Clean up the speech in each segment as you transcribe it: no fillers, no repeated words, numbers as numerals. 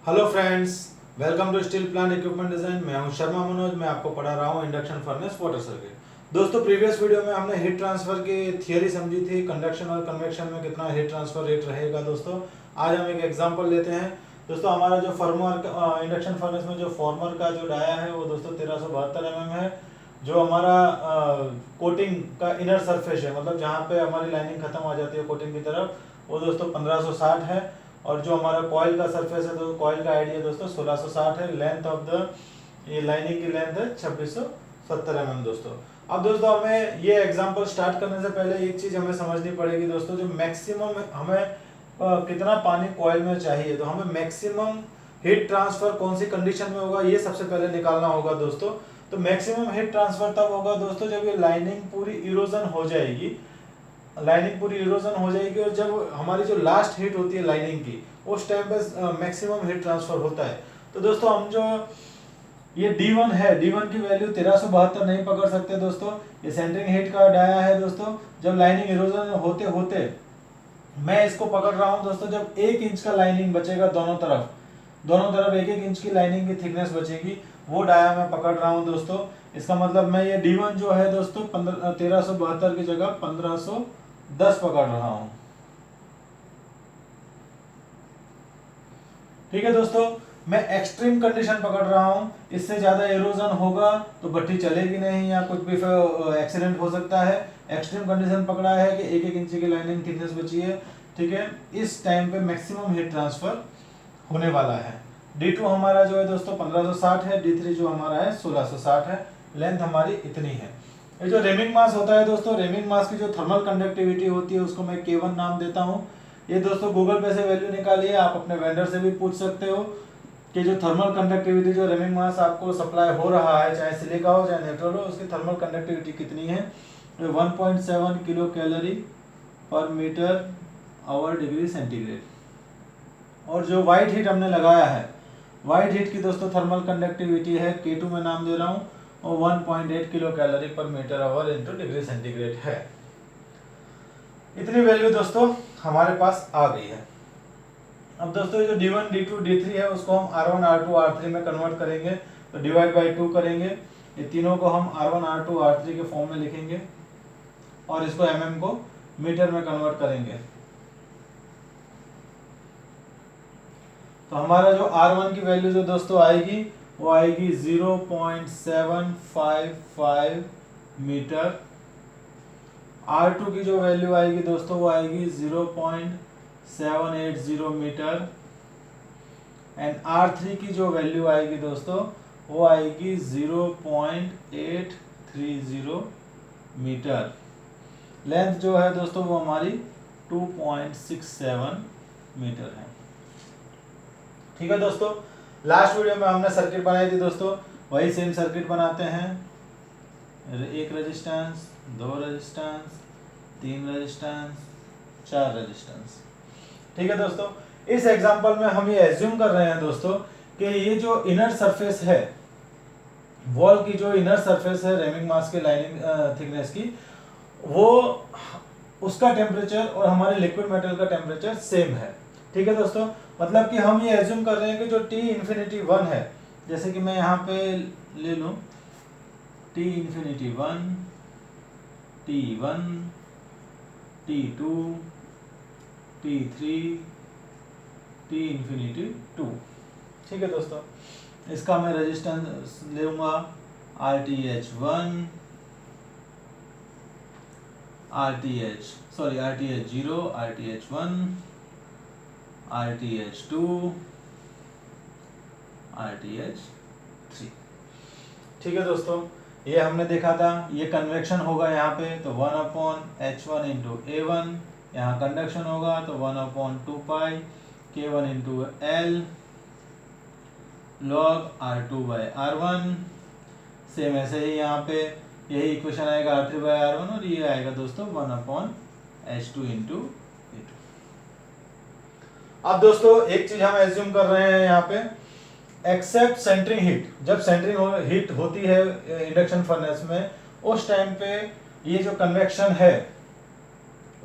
Hello friends, welcome to steel plant equipment design. मैं हूं शर्मा मनोज। मैं आपको पढ़ा रहा हूं इंडक्शन फर्नेस वाटर सर्किट। दोस्तों, प्रीवियस वीडियो में हमने हीट ट्रांसफर की थियरी समझी थी, कंडक्शन और कन्वेक्शन में कितना हीट ट्रांसफर रेट रहेगा। दोस्तों, आज हम एक एग्जांपल लेते हैं। दोस्तों, हमारा जो फॉर्मर इंडक्शन फर्नेस में जो फॉर्मर का जो डाया है वो दोस्तों 1372 mm है। जो हमारा कोटिंग का इनर सरफेस है, मतलब जहाँ पे हमारी लाइनिंग खत्म हो जाती है कोटिंग की तरफ, वो दोस्तों 1560 है। और जो हमारा कॉइल का सरफेस है, तो कॉइल का आइडिया दोस्तों 1660 है। लेंथ ऑफ द ये लाइनिंग की लेंथ है 2670 mm दोस्तों। अब दोस्तों, हमें ये एग्जांपल स्टार्ट करने से पहले एक चीज हमें समझनी पड़ेगी दोस्तों। जो मैक्सिमम हमें कितना पानी कॉइल में चाहिए, तो हमें मैक्सिमम हीट ट्रांसफर कौन सी कंडीशन में होगा ये सबसे पहले निकालना होगा दोस्तों। तो मैक्सिमम हीट ट्रांसफर तब होगा दोस्तों जब ये लाइनिंग पूरी इरोजन हो जाएगी। लाइनिंग पूरी इरोजन हो जाएगी और जब हमारी जो लास्ट हीट होती है लाइनिंग की, उस टाइम पे मैक्सिमम हीट ट्रांसफर होता है। तो दोस्तों, हम जो ये D1 है, D1 की वैल्यू 1372 नहीं पकड़ सकते दोस्तों। ये सेंटरिंग हीट का डाया है दोस्तों। जब लाइनिंग इरोजन होते होते मैं इसको पकड़ रहा हूं दोस्तों, जब 1 इंच का लाइनिंग बचेगा दोनों तरफ 1-1 इंच की लाइनिंग की थिकनेस बचेगी, वो डाया मैं पकड़ रहा हूं दोस्तों। इसका मतलब मैं ये D1 जो है दोस्तों 1372 की जगह 1510 पकड़ रहा हूं। ठीक है दोस्तों, मैं एक्सट्रीम कंडीशन पकड़ रहा हूं। इससे ज्यादा एरोजन होगा तो भट्टी चलेगी नहीं या कुछ भी एक्सीडेंट हो सकता है। एक्सट्रीम कंडीशन पकड़ा है कि 1-1 इंच की लाइनिंग थिकनेस बची है। ठीक है, इस टाइम पे मैक्सिमम हीट ट्रांसफर होने वाला है। D2 हमारा जो है दोस्तों 1560 है, D3 जो हमारा है 1660 है। लेंथ हमारी इतनी है। ये जो रेमिंग मास होता है दोस्तों, रेमिंग मास की जो थर्मल कंडक्टिविटी होती है उसको मैं K1 नाम देता हूँ। ये दोस्तों गूगल पे से वैल्यू निकालिए, आप अपने वेंडर से भी पूछ सकते हो कि जो थर्मल कंडक्टिविटी, जो रेमिंग मास आपको सप्लाई हो रहा है, चाहे सिलिका हो चाहे नेट्रोल हो, उसकी थर्मल कंडक्टिविटी कितनी है। 1.7 किलो कैलोरी पर मीटर आवर डिग्री सेंटीग्रेड। और जो व्हाइट हीट हमने लगाया है, व्हाइट हीट की दोस्तों थर्मल कंडक्टिविटी है K2 में नाम दे रहा हूँ, और 1.8 किलो कैलोरी पर metre hour into degree centigrade है। इतनी वैल्यू दोस्तों हमारे पास आ गई है। अब दोस्तों जो D1, D2, D3 है उसको हम R1, R2, R3 में कन्वर्ट करेंगे, तो डिवाइड बाई 2 करेंगे। ये तीनों को हम R1, R2, R3 के फॉर्म में लिखेंगे और इसको mm को मीटर में कन्वर्ट करेंगे। तो हमारा जो R1 की वैल्यू जो दोस्तों आएगी वो आएगी 0.755 मीटर। R2 की जो वैल्यू आएगी दोस्तों वो आएगी 0.780 मीटर। एंड R3 की जो वैल्यू आएगी दोस्तों वो आएगी 0.830 मीटर। लेंथ जो है दोस्तों वो हमारी 2.67 मीटर है। ठीक है दोस्तों, लास्ट वीडियो में हमने सर्किट बनाई थी दोस्तों, वही सेम सर्किट बनाते हैं। एक रेजिस्टेंस, 2 रेजिस्टेंस, 3 रेजिस्टेंस, 4 रेजिस्टेंस। ठीक है दोस्तों, इस एग्जांपल में हम ये एज्यूम कर रहे हैं दोस्तों कि ये जो इनर सरफेस है, वॉल की जो इनर सरफेस है रेमिंग मास के लाइनिंग थिकनेस की, वो उसका टेम्परेचर और हमारे लिक्विड मेटल का टेम्परेचर सेम है। ठीक है दोस्तों, मतलब कि हम ये एज्यूम कर रहे हैं कि जो T इन्फिनिटी 1 है, जैसे कि मैं यहाँ पे ले लूं T infinity 1, T1, T2, T3, T infinity 2। ठीक है दोस्तों, इसका मैं रेजिस्टेंस लूंगा RTH1, RTH0, RTH1, RTH2, RTH3। ठीक है दोस्तों, ये हमने देखा था। ये कन्वेक्शन होगा यहाँ पे, तो 1/H1 इंटू A1। यहाँ कंडक्शन होगा तो 1/2 पाई K1 into L log R2/R1। Same ऐसे ही यहाँ पे यही इक्वेशन आएगा R3/R1, और ये आएगा दोस्तों 1/H2 इंटू A2। अब दोस्तों एक चीज हम एज्यूम कर रहे हैं यहाँ पे, एक्सेप्ट सेंटरिंग हीट। जब सेंटरिंग हीट होती है इंडक्शन फर्नेस में, उस टाइम पे ये जो कन्वेक्शन है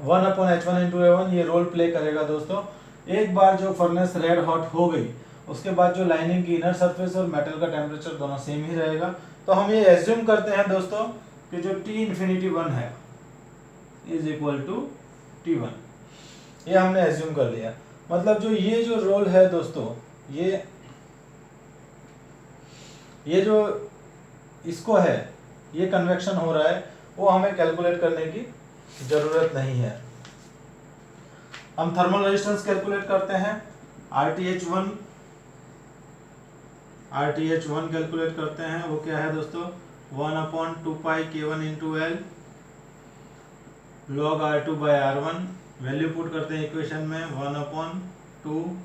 1/H1 इंटू A1 ये रोल प्ले करेगा दोस्तों। एक बार जो फर्नेस रेड हॉट हो गई, उसके बाद जो लाइनिंग की इनर सरफेस और मेटल का टेम्परेचर दोनों सेम ही रहेगा। तो हम ये एज्यूम करते हैं दोस्तों कि जो T इन्फिनिटी 1 है इज इक्वल टू T1, ये हमने एज्यूम कर लिया। मतलब जो ये जो रोल है दोस्तों, ये जो इसको है, ये कन्वेक्शन हो रहा है, वो हमें कैलकुलेट करने की जरूरत नहीं है। हम थर्मल रेजिस्टेंस कैलकुलेट करते हैं। RTH1 कैलकुलेट करते हैं, वो क्या है दोस्तों 1/2π/K1 × L log R2/R1। Value put करते हैं इक्वेशन में 1/2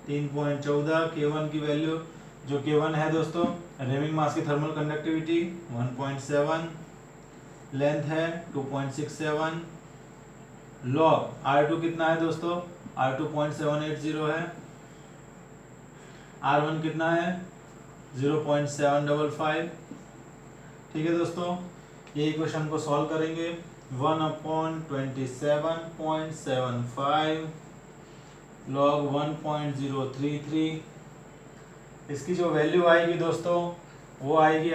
3.14 K1 की वैल्यू, जो K1 है दोस्तों रेमिंग मास की थर्मल कंडक्टिविटी 1.7, लेंथ है 2.67, लॉग R2 कितना है दोस्तों R2 0.780 है, R1 कितना है 0.755। ठीक है दोस्तों, ये इक्वेशन को सॉल्व करेंगे 1/27.75 log 1.033। इसकी जो वैल्यू आएगी दोस्तों वो आएगी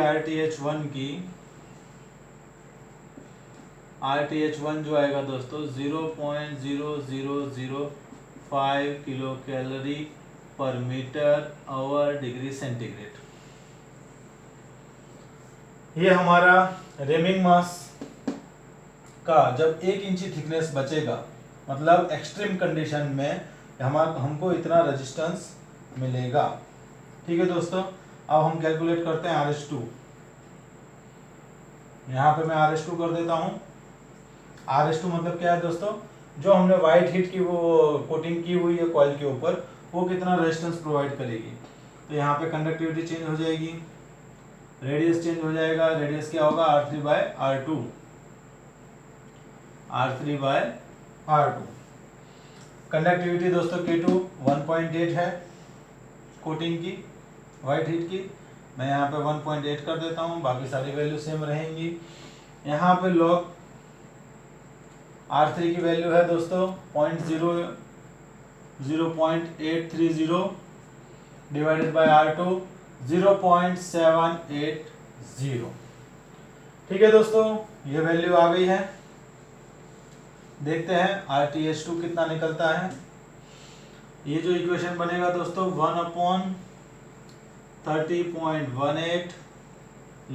RTH1 जो आएगा दोस्तों 0.0005 किलो कैलोरी पर मीटर आवर डिग्री सेंटीग्रेड। ये हमारा रेमिंग मास का जब 1 इंची थिकनेस बचेगा, मतलब एक्सट्रीम कंडीशन में हमको इतना रेजिस्टेंस मिलेगा। ठीक है दोस्तों, अब हम कैलकुलेट करते हैं RH2। यहाँ पे मैं RH2 कर देता हूँ। RH2 मतलब क्या है दोस्तों, जो हमने व्हाइट हीट की वो कोटिंग की हुई है कॉइल के ऊपर, वो कितना रेजिस्टेंस प्रोवाइड करेगी। तो यहाँ पे कंडक्टिविटी चेंज हो जाएगी, रेडियस चेंज हो जाएगा। रेडियस क्या होगा R3/R2। कंडक्टिविटी दोस्तों K2 1.8 है कोटिंग की व्हाइट हीट की, मैं यहाँ पे 1.8 कर देता हूँ, बाकी सारी वैल्यू सेम रहेंगी। यहाँ पे लॉग R3 की वैल्यू है दोस्तों 0.830 डिवाइडेड बाय R2 0.780। ठीक है दोस्तों, ये वैल्यू आ गई है। देखते हैं RTH2 कितना निकलता है। ये जो इक्वेशन बनेगा दोस्तों 1/30.18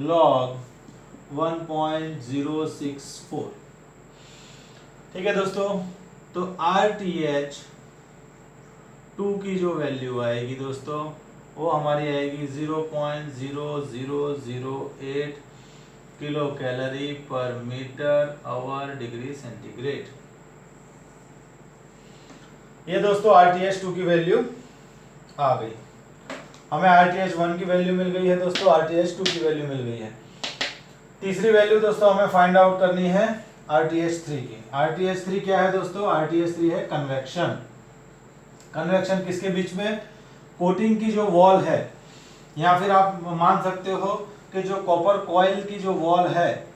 log 1.064। ठीक है दोस्तों, तो RTH2 की जो वैल्यू आएगी दोस्तों वो हमारी आएगी 0.0008 किलो कैलोरी पर मीटर आवर डिग्री सेंटीग्रेड। ये दोस्तों RTH2 की वैल्यू आ गई। हमें RTH1 की वैल्यू मिल गई है दोस्तों, RTH2 की वैल्यू मिल गई है। तीसरी वैल्यू दोस्तों हमें फाइंड आउट करनी है RTH3 की। RTH3 क्या है दोस्तों, RTH3 है कन्वेक्शन। कन्वेक्शन किसके बीच में, कोटिंग की जो वॉल है, या फिर आप मान सकते हो कि जो कॉपर कॉइल की जो वॉल है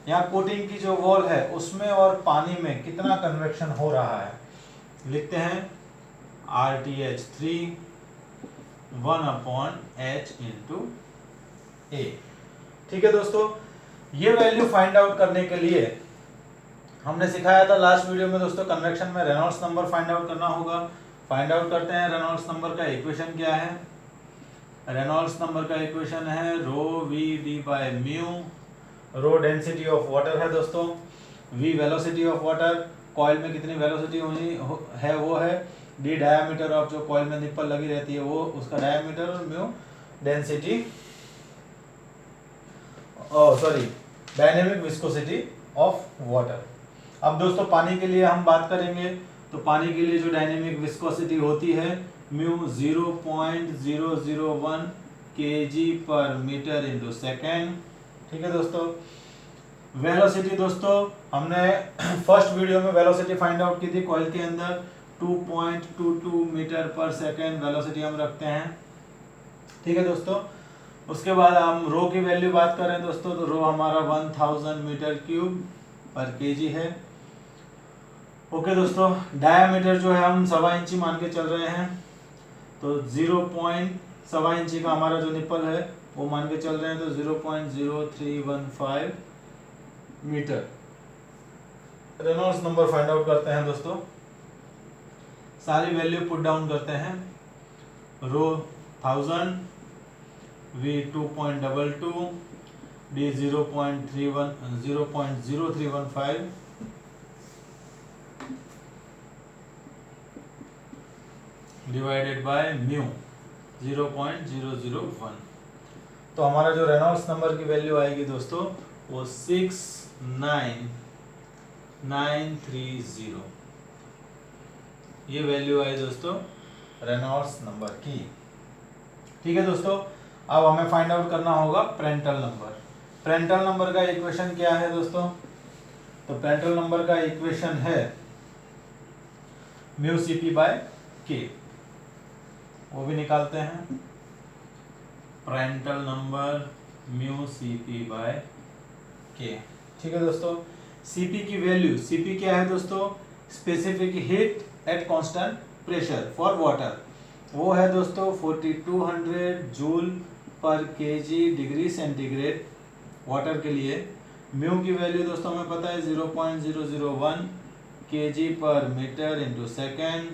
या कोटिंग की जो वॉल है उसमें और पानी में कितना कन्वेक्शन हो रहा है। लिखते हैं RTH3 1/H × A। ठीक है दोस्तों, ये वैल्यू फाइंड आउट करने के लिए हमने सिखाया था लास्ट वीडियो में दोस्तों, कन्वेक्शन में रेनॉल्ड्स नंबर फाइंड आउट करना होगा। फाइंड आउट करते हैं। रेनॉल्ड्स नंबर का इक्वेशन क्या है, रेनॉल्ड्स नंबर का इक्वेशन है ρVD/μ। Rho density of water है दोस्तों, V velocity of water, coil में कितनी वेलोसिटी होनी है वो है, D डायमीटर ऑफ जो कॉइल में निप्पल लगी रहती है वो उसका डायमीटर, और mu density dynamic viscosity of water. अब दोस्तों पानी के लिए हम बात करेंगे, तो पानी के लिए जो डायनेमिक विस्कोसिटी होती है म्यू 0.001 kg/m/s। ठीक है दोस्तों, वेलोसिटी दोस्तों हमने फर्स्ट वीडियो में वेलोसिटी फाइंड आउट की थी कॉइल के अंदर 2.22 मीटर/सेकेंड वेलोसिटी हम रखते हैं। ठीक है दोस्तों, उसके बाद हम रो की वैल्यू बात करें दोस्तों, तो रो हमारा 1000 m3/kg है। ओके दोस्तों, डायामीटर जो है हम 1.25 इंची मान के चल रहे हैं। तो 0.1 इंची का हमारा जो निप्पल है वो मान के चल रहे हैं, तो 0.0315 metre. Reynolds number find out करते हैं दोस्तों। सारी वैल्यू पुट डाउन करते हैं। Rho 1000, V 2.22, D 0.0315 divided by mu 0.001। तो हमारा जो रेनॉल्ड्स नंबर की वैल्यू आएगी दोस्तों वो 69930। ये वैल्यू आई दोस्तों रेनॉल्ड्स नंबर की। ठीक है दोस्तों, अब हमें फाइंड आउट करना होगा प्रेंटल नंबर। प्रेंटल नंबर का इक्वेशन क्या है दोस्तों? तो प्रेंटल नंबर का इक्वेशन है म्यू सीपी बाय के। वो भी निकालते हैं। Prantl number mu CP by के। ठीक है दोस्तों, सीपी की वैल्यू, सीपी क्या है दोस्तों? Specific heat at constant pressure for water. वो है दोस्तों 4200 जूल पर केजी डिग्री सेंटीग्रेड वाटर के लिए। म्यू की वैल्यू दोस्तों हमें पता है 0.001 केजी पर मीटर इंटू सेकेंड।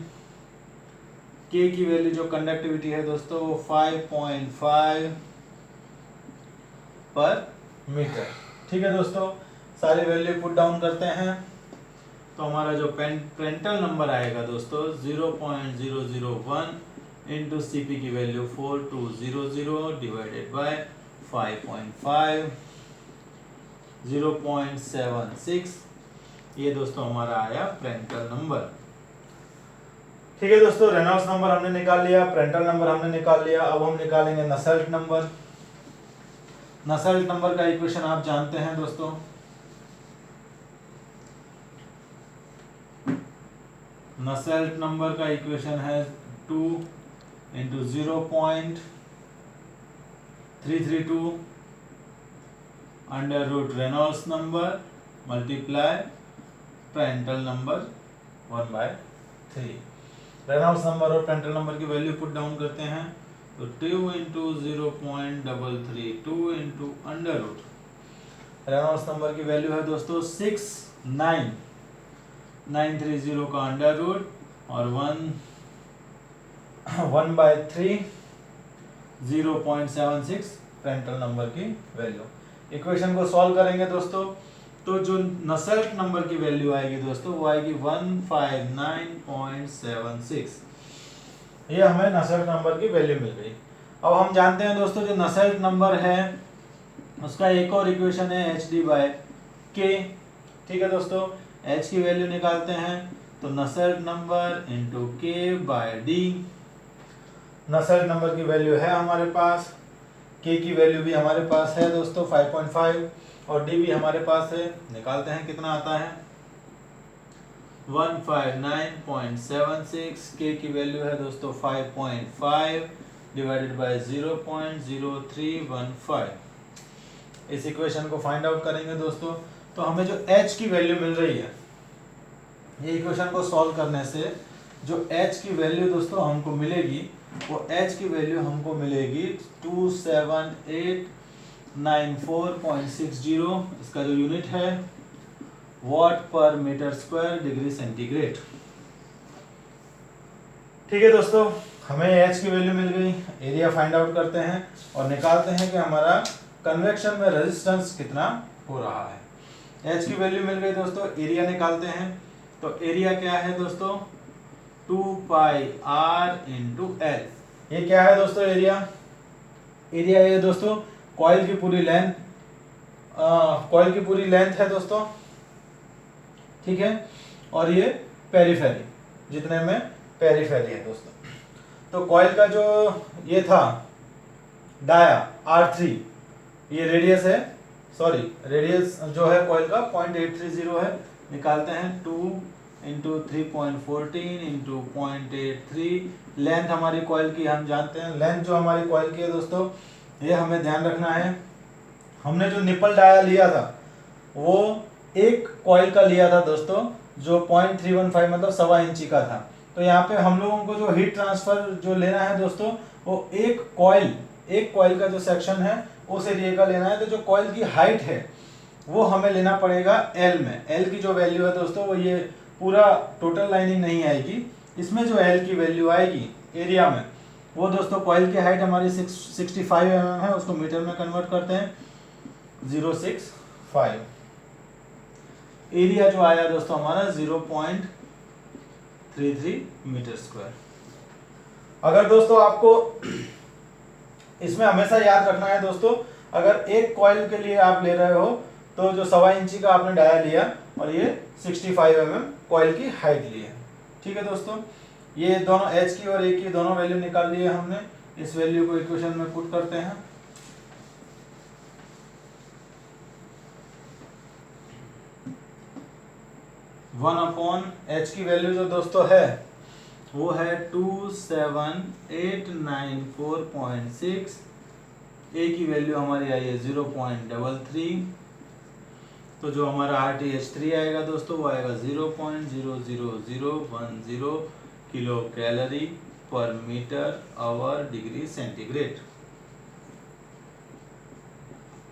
के की वैल्यू जो कंडक्टिविटी है दोस्तों वो 5.5 पर मीटर। ठीक है दोस्तों, सारी वैल्यू पुट डाउन करते हैं। तो हमारा जो प्रेंटल नंबर आएगा दोस्तों 0.001 इंटू सीपी की वैल्यू 4200 डिवाइडेड बाय 5.5 0.76। ये दोस्तों हमारा आया प्रेंटल नंबर। ठीक है दोस्तों, रेनॉल्ड्स नंबर हमने निकाल लिया, प्रेंटल नंबर हमने निकाल लिया। अब हम निकालेंगे नसेल्ट नंबर। नसेल्ट नंबर का इक्वेशन आप जानते हैं दोस्तों। नसेल्ट नंबर का इक्वेशन है 2 into 0.332 under root Reynolds number multiply Prandtl number 1/3। Reynolds number और प्रेंटल नंबर की वैल्यू पुट डाउन करते हैं। तो 2 into 0.332 into under root Reynolds number की वैल्यू है दोस्तों 69930 का अंडर रूट और 1/3 0.76 प्रेंटल नंबर की वैल्यू। इक्वेशन को सॉल्व करेंगे दोस्तों, तो जो नसेल्ट नंबर की वैल्यू आएगी दोस्तों वो आएगी 159.76। ये हमें नसेल्ट नंबर की वैल्यू मिल गई। अब हम जानते हैं दोस्तों जो नसेल्ट नंबर है उसका एक और इक्वेशन है HD/K। ठीक है दोस्तों, H की वैल्यू निकालते हैं तो Nusselt number into K/D। Nusselt number की वैल्यू है हमारे पास, K की वैल्यू भी हमारे पास है दोस्तों 5.5 और D भी हमारे पास है। निकालते हैं कितना आता है 159.76। K की वैल्यू है दोस्तों 5.5 डिवाइडेड बाय 0.0315। इस इक्वेशन को फाइंड आउट करेंगे दोस्तों, तो हमें जो H की वैल्यू मिल रही है, ये इक्वेशन को सॉल्व करने से जो H की वैल्यू दोस्तों हमको मिलेगी वो H की वैल्यू हमको मिलेगी 27894.60। इसका जो यूनिट है वॉट पर मीटर स्क्वायर डिग्री सेंटीग्रेड। ठीक है दोस्तों, हमें H की वैल्यू मिल गई। एरिया फाइंड आउट करते हैं और निकालते हैं कि हमारा कन्वेक्शन में रेजिस्टेंस कितना हो रहा है। H की वैल्यू मिल गई दोस्तों, एरिया निकालते हैं। तो एरिया क्या है दोस्तों 2πr इंटू L। ये क्या है दोस्तों एरिया? एरिया ये दोस्तों कॉइल की पूरी लेंथ, कॉइल की पूरी लेंथ है दोस्तों। ठीक है, और ये पेरिफेरी, जितने में पेरिफेरी है दोस्तों। तो कॉइल का जो ये था डाया R3, ये रेडियस है, सॉरी रेडियस जो है कॉइल का 0.830 है। निकालते हैं 2 इंटू 3.14 इंटू 0.83। लेंथ हमारी कॉइल की हम जानते हैं। लेंथ जो हमारी कॉइल की है दोस्तों, ये हमें ध्यान रखना है। हमने जो निपल डाया लिया था वो एक कॉइल का लिया था दोस्तों, जो 0.315 मतलब 1.25 इंची का था। तो यहाँ पे हम लोगों को जो हीट ट्रांसफर जो लेना है दोस्तों, वो एक कॉइल का जो सेक्शन है उस एरिया का लेना है। तो जो कॉइल की हाइट है वो हमें लेना पड़ेगा एल में। एल की जो वैल्यू है दोस्तों, वो ये पूरा टोटल लाइनिंग नहीं आएगी, इसमें जो एल की वैल्यू आएगी एरिया में, वो दोस्तों कॉइल की हाइट हमारी 65 mm है, उसको मीटर में कन्वर्ट करते हैं 065। एरिया जो आया दोस्तों हमारा 0.33 मीटर स्क्वायर। अगर दोस्तों आपको इसमें हमेशा याद रखना है दोस्तों, अगर एक कॉइल के लिए आप ले रहे हो तो जो 1.25 इंची का आपने डाया लिया और ये 65 mm कॉइल की हाइट ली है। ठीक है दोस्तों, ये दोनों एच की और ए की दोनों वैल्यू निकाल लिए हमने। इस वैल्यू को इक्वेशन में पुट करते हैं। वन अपॉन एच की वैल्यू जो दोस्तों है वो है 27894.6। ए की वैल्यू हमारी आई है 0.33। तो जो हमारा RTH3 आएगा दोस्तों वो आएगा 0.00010 किलो कैलोरी पर मीटर आवर डिग्री सेंटीग्रेड।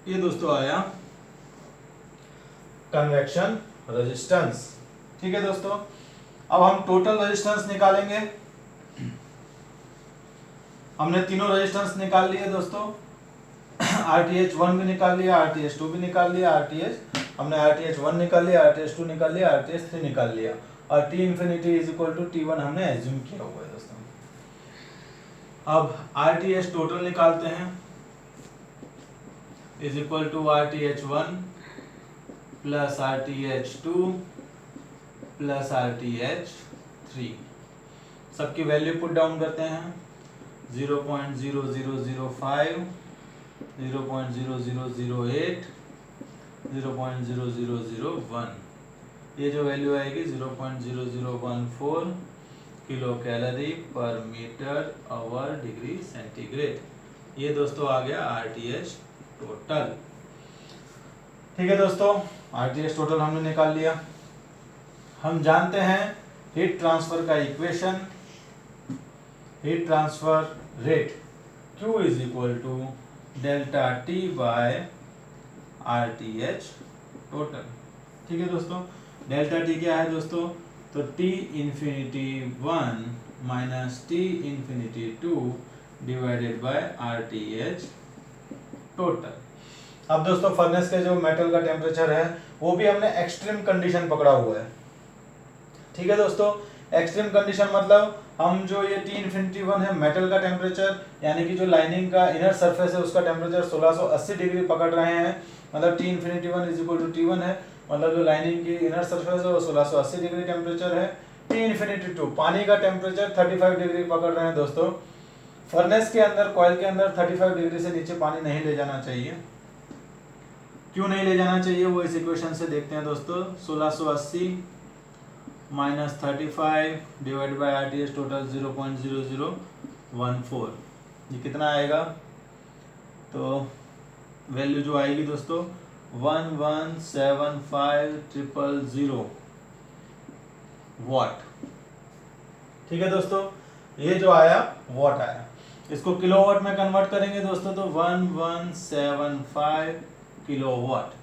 ये दोस्तों आया कन्वेक्शन रेजिस्टेंस। ठीक है दोस्तों, अब हम टोटल रेजिस्टेंस निकालेंगे। हमने तीनों रेजिस्टेंस निकाल लिए दोस्तों, RTH1 भी निकाल लिया, RTH2 भी निकाल लिया, हमने RTH1 निकाल लिया, RTH2 निकाल लिया, RTH3 निकाल लिया, और T infinity is equal to T1 हमने एज्यूम किया हुआ है दोस्तों। अब RTH टोटल निकालते हैं, is equal to RTH1 plus RTH2 plus RTH3। सबकी वैल्यू पुट डाउन करते हैं, 0.0005, 0.0008, 0.0001। ये जो वैल्यू आएगी 0.0014 किलो कैलोरी पर मीटर आवर डिग्री सेंटीग्रेड। ये दोस्तों आ गया RTH टोटल। ठीक है दोस्तों, RTH टोटल हमने निकाल लिया। हम जानते हैं हीट ट्रांसफर का equation, heat transfer rate Q is equal to delta T by RTH total. ठीक है दोस्तों, डेल्टा T क्या है दोस्तों, तो T infinity 1 minus T infinity 2 divided by RTH total. अब दोस्तों फर्नेस के जो मेटल का टेम्परेचर है वो भी हमने एक्सट्रीम कंडीशन पकड़ा हुआ है। ठीक है दोस्तों, एक्सट्रीम कंडीशन मतलब हम जो ये T infinity 1 है मेटल का टेम्परेचर, यानी कि जो लाइनिंग का इनर सरफेस है उसका टेम्परेचर 1680 डिग्री पकड़ रहे हैं, मतलब T infinity 1 is equal to T1 है, मतलब जो लाइनिंग की इनर सरफेस है वो 1680 डिग्री टेम्परेचर है। T infinity 2 पानी का टेम्परेचर 35 डिग्री पकड़ रहे हैं दोस्तों। फर्नेस के अंदर, कॉइल के अंदर 35 डिग्री से नीचे पानी नहीं ले जाना चाहिए। क्यों नहीं ले जाना चाहिए वो इस इक्वेशन से देखते हैं दोस्तों। 1680 minus 35 divide by RTH total 0.0014, ये कितना आएगा, तो वैल्यू जो आएगी दोस्तों 1175000 वाट। ठीक है दोस्तों, ये जो आया वाट आया, इसको किलोवाट में कन्वर्ट करेंगे दोस्तों तो 1175 किलोवाट।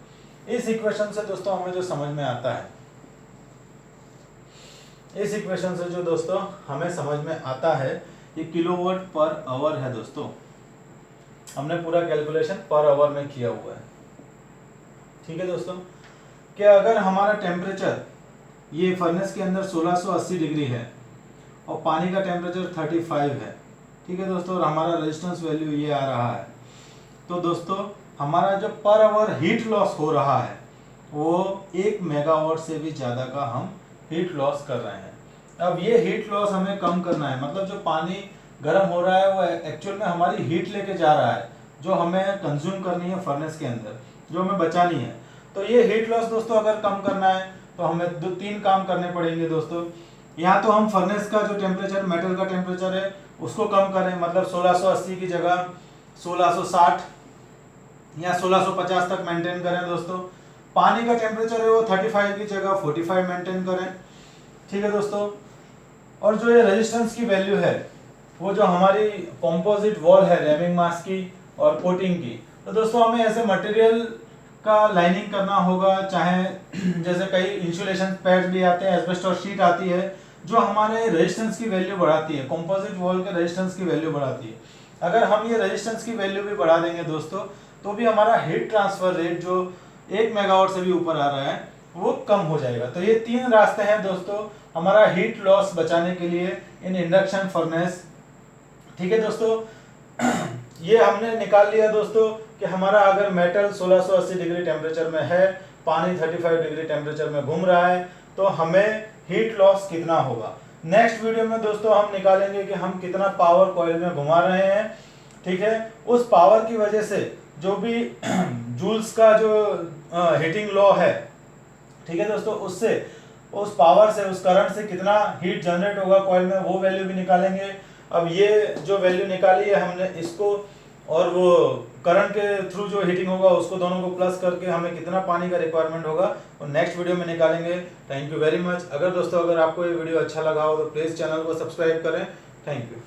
इस इक्वेशन से दोस्तों हमें जो समझ में आता है, इस इक्वेशन से जो दोस्तों हमें समझ में आता है, ये किलोवाट पर आवर है दोस्तों। हमने पूरा कैलकुलेशन पर आवर में किया हुआ है। ठीक है दोस्तों, कि अगर हमारा टेम्परेचर ये फर्नेस के अंदर 1680 डिग्री है और पानी का टेम्परेचर 35 है, ठीक है दोस्तों, और हमारा रेजिस्टेंस वैल्यू ये आ रहा है, तो दोस्तों हमारा जो पर आवर हीट लॉस हो रहा है वो 1 मेगावाट से भी ज़्यादा का हम हीट लॉस कर रहे हैं। अब ये हीट लॉस हमें कम करना है, मतलब जो पानी गर्म हो रहा है वो एक्चुअल में हमारी हीट लेके जा रहा है, जो हमें कंज्यूम करनी है फर्नेस के अंदर, जो हमें बचानी है। तो ये हीट लॉस दोस्तों अगर कम करना है तो हमें 2-3 काम करने पड़ेंगे दोस्तों। यहाँ तो हम फर्नेस का जो टेम्परेचर, मेटल का टेम्परेचर है उसको कम करें, मतलब 1680 की जगह 1660 या 1650 तक मेंटेन करें दोस्तों। पानी का टेम्परेचर है वो 35 की जगह 45 मेंटेन करें। ठीक है दोस्तों, और जो ये रेजिस्टेंस की वैल्यू है वो जो हमारी कॉम्पोजिट वॉल है रैमिंग मास की और कोटिंग की, तो दोस्तों हमें ऐसे मटेरियल का लाइनिंग करना होगा, चाहे जैसे कई इंसुलेशन पैड्स भी आते हैं, एस्बेस्टॉस शीट आती है जो हमारे रेजिस्टेंस की वैल्यू बढ़ाती है, कॉम्पोजिट वॉल के रेजिस्टेंस की वैल्यू बढ़ाती है। अगर हम ये रेजिस्टेंस की वैल्यू भी बढ़ा देंगे दोस्तों, तो भी हमारा हीट ट्रांसफर रेट जो 1 मेगावाट से भी ऊपर आ रहा है वो कम हो जाएगा। तो ये 3 रास्ते हैं दोस्तों हमारा हीट लॉस बचाने के लिए इन इंडक्शन फर्नेस। ठीक है दोस्तों, ये हमने निकाल लिया दोस्तों कि हमारा अगर मेटल 1680 डिग्री टेम्परेचर में है, पानी 35 डिग्री टेम्परेचर में घूम रहा है, तो हमें हीट लॉस कितना होगा। नेक्स्ट वीडियो में दोस्तों हम निकालेंगे कि हम कितना पावर कॉइल में घुमा रहे हैं। ठीक है, उस पावर की वजह से जो भी जूल्स का जो हीटिंग लॉ है, ठीक है दोस्तों, उससे उस पावर से उस करंट से कितना हीट जनरेट होगा कॉइल में, वो वैल्यू भी निकालेंगे। अब ये जो वैल्यू निकाली है हमने, इसको और वो करंट के थ्रू जो हीटिंग होगा उसको दोनों को प्लस करके हमें कितना पानी का रिक्वायरमेंट होगा और नेक्स्ट वीडियो में निकालेंगे। Thank you very much. अगर दोस्तों अगर आपको ये वीडियो अच्छा लगा हो तो प्लीज़ चैनल को सब्सक्राइब करें। Thank you.